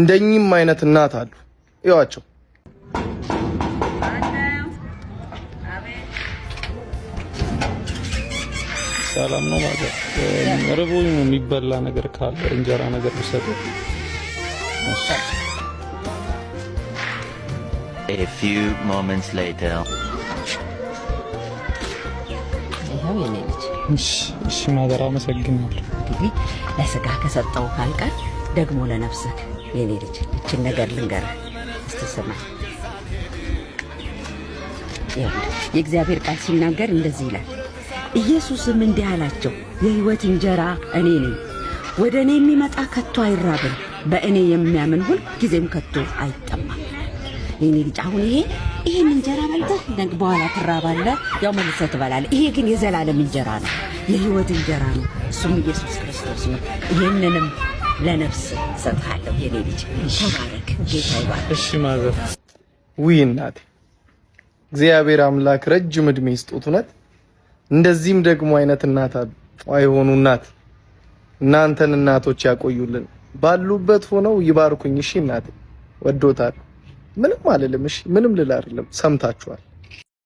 እንደኚህም አይነት እናት አሉ። ይዋቸው ሰላም ነው ማለት ረቦኝ ነው። የሚበላ ነገር ካለ እንጀራ ነገር ቢሰጡ። A few moments later. ይሄው የኔ ልጅ እሺ ማዘር አመሰግናለሁ። እንግዲህ ለስጋ ከሰጠው ካልቀር ደግሞ ለነፍስህ የኔ ልጅ እችን ነገር ልንገርህ እስቲ የእግዚአብሔር ቃል ሲናገር እንደዚህ ይላል። ኢየሱስም እንዲህ አላቸው፣ የሕይወት እንጀራ እኔ ነኝ። ወደ እኔ የሚመጣ ከቶ አይራብም፣ በእኔ የሚያምን ሁል ጊዜም ከቶ አይጠማም። የኔ ልጅ አሁን ይሄን እንጀራ በልተህ ነገ በኋላ ትራባለህ፣ ያው መልሰህ ትበላለህ። ይሄ ግን የዘላለም እንጀራ ነው፣ የሕይወት እንጀራ ነው። እሱም ኢየሱስ ክርስቶስ ነው። ይሄንንም ለነፍስ ሰጥሃለሁ የኔ ልጅ። ተባረክ፣ ጌታ ይባርክ። እሺ ማዘር። ውይ እናቴ፣ እግዚአብሔር አምላክ ረጅም እድሜ ይስጡት። እውነት እንደዚህም ደግሞ አይነት እናት አይሆኑ እናት እናንተን እናቶች ያቆዩልን፣ ባሉበት ሆነው ይባርኩኝ። እሺ እናቴ፣ ወዶታል። ምንም አልልም። እሺ ምንም ልል አይደለም። ሰምታችኋል።